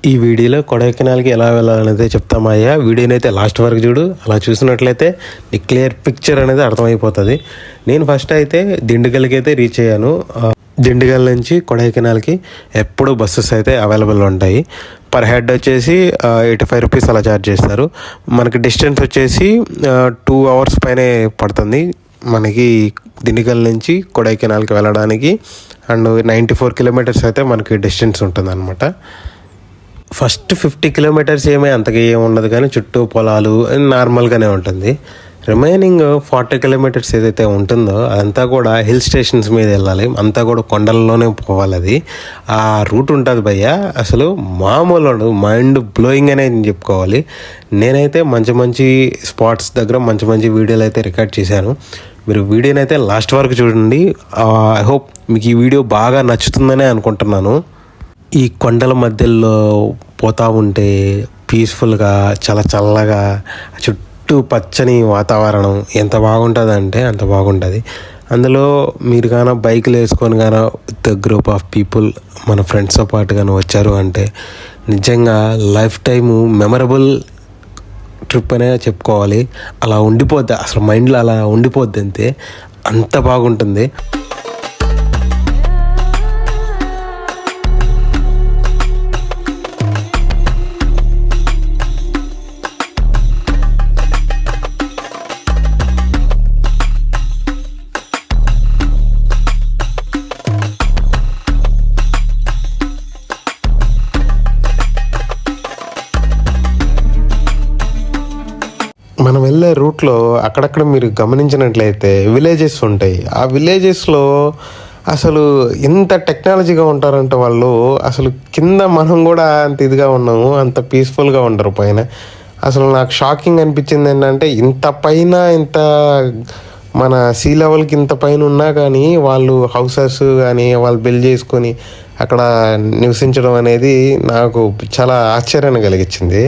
ఈ వీడియోలో కొడైకెనాల్కి ఎలా వెళ్ళాలనేది చెప్తామయ్యా. వీడియోని అయితే లాస్ట్ వరకు చూడు. అలా చూసినట్లయితే నీ క్లియర్ పిక్చర్ అనేది అర్థమైపోతుంది. నేను ఫస్ట్ అయితే దిండుగల్కి అయితే రీచ్ అయ్యాను. దిండుగల్ నుంచి కొడైకెనాల్కి ఎప్పుడు బస్సెస్ అయితే అవైలబుల్ ఉంటాయి. పర్ హెడ్ వచ్చేసి 85 రూపీస్ అలా ఛార్జ్ చేస్తారు. మనకి డిస్టెన్స్ వచ్చేసి 2 అవర్స్ పైనే పడుతుంది మనకి దిండుగల్ నుంచి కొడైకెనాల్కి వెళ్ళడానికి. అండ్ 94 కిలోమీటర్స్ అయితే మనకి డిస్టెన్స్ ఉంటుంది అనమాట. ఫస్ట్ 50 కిలోమీటర్స్ అంతగా ఏముండదు, కానీ చుట్టూ పొలాలు నార్మల్గానే ఉంటుంది. రిమైనింగ్ 40 కిలోమీటర్స్ ఏదైతే ఉంటుందో అదంతా కూడా హిల్ స్టేషన్స్ మీద వెళ్ళాలి. అంతా కూడా కొండల్లోనే పోవాలి. అది ఆ రూట్ ఉంటుంది భయ్య, అసలు మామూలు మైండ్ బ్లోయింగ్ అనే చెప్పుకోవాలి. నేనైతే మంచి మంచి స్పాట్స్ దగ్గర మంచి మంచి వీడియోలు అయితే రికార్డ్ చేశాను. మీరు వీడియోని అయితే లాస్ట్ వరకు చూడండి. ఐ హోప్ మీకు ఈ వీడియో బాగా నచ్చుతుందనే అనుకుంటున్నాను. ఈ కొండల మధ్యలో పోతూ ఉంటే పీస్ఫుల్గా చాలా చల్లగా చుట్టూ పచ్చని వాతావరణం ఎంత బాగుంటుంది అంటే అంత బాగుంటుంది. అందులో మీరు కానీ బైక్లు వేసుకొని కానీ విత్ గ్రూప్ ఆఫ్ పీపుల్ మన ఫ్రెండ్స్తో పాటు కానీ వచ్చారు అంటే నిజంగా లైఫ్ టైము మెమరబుల్ ట్రిప్ అనే చెప్పుకోవాలి. అలా ఉండిపోద్ది, అసలు మైండ్లో అలా ఉండిపోద్ది, అంతే అంత బాగుంటుంది. మనం వెళ్ళే రూట్లో అక్కడక్కడ మీరు గమనించినట్లయితే విలేజెస్ ఉంటాయి. ఆ విలేజెస్లో అసలు ఎంత టెక్నాలజీగా ఉంటారంటే వాళ్ళు, అసలు కింద మనం కూడా అంత ఇదిగా ఉన్నాము, అంత పీస్ఫుల్గా ఉంటారు పైన. అసలు నాకు షాకింగ్ అనిపించింది ఏంటంటే ఇంత పైన, ఇంత మన సీ లెవెల్కి ఇంత పైన ఉన్నా కానీ వాళ్ళు హౌసెస్ కానీ వాళ్ళు బిల్డ్ చేసుకొని అక్కడ నివసించడం అనేది నాకు చాలా ఆశ్చర్యాన్ని కలిగించింది.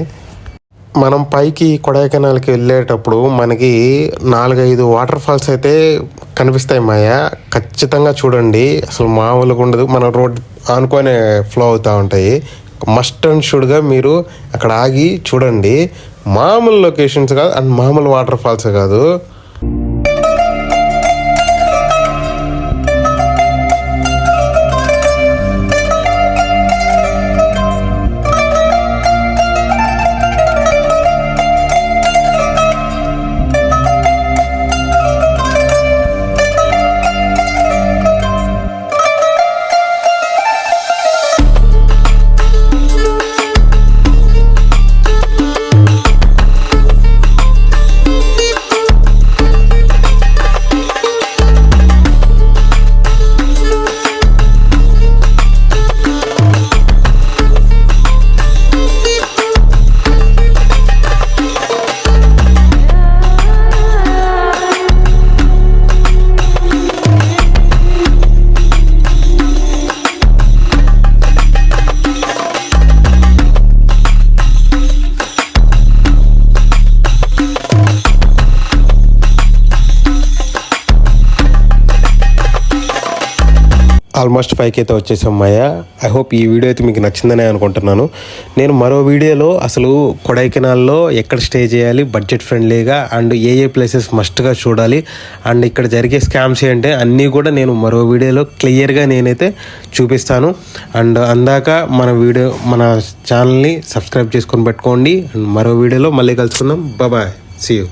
మనం పైకి కొడైకెనాల్కి వెళ్ళేటప్పుడు మనకి 4-5 వాటర్ ఫాల్స్ అయితే కనిపిస్తాయి మాయా. ఖచ్చితంగా చూడండి, అసలు మామూలుగా ఉండదు. మన రోడ్ ఆనుకొనే ఫ్లో అవుతూ ఉంటాయి. మస్ట్ అండ్ షుడ్గా మీరు అక్కడ ఆగి చూడండి. మామూలు లొకేషన్స్ కాదు, అండ్ మామూలు వాటర్ ఫాల్స్ కాదు. ఆల్మోస్ట్ 5కి అయితే వచ్చేసాం మాయా. ఐ హోప్ ఈ వీడియో అయితే మీకు నచ్చిందనే అనుకుంటున్నాను. నేను మరో వీడియోలో అసలు కొడైకెనాల్లో ఎక్కడ స్టే చేయాలి బడ్జెట్ ఫ్రెండ్లీగా, అండ్ ఏ ప్లేసెస్ మస్ట్గా చూడాలి, అండ్ ఇక్కడ జరిగే స్కామ్స్ ఏంటి అన్నీ కూడా నేను మరో వీడియోలో క్లియర్గా నేనైతే చూపిస్తాను. అండ్ అందాక మన ఛానల్ని సబ్స్క్రైబ్ చేసుకొని పెట్టుకోండి. అండ్ మరో వీడియోలో మళ్ళీ కలుసుకుందాం. Bye, see you.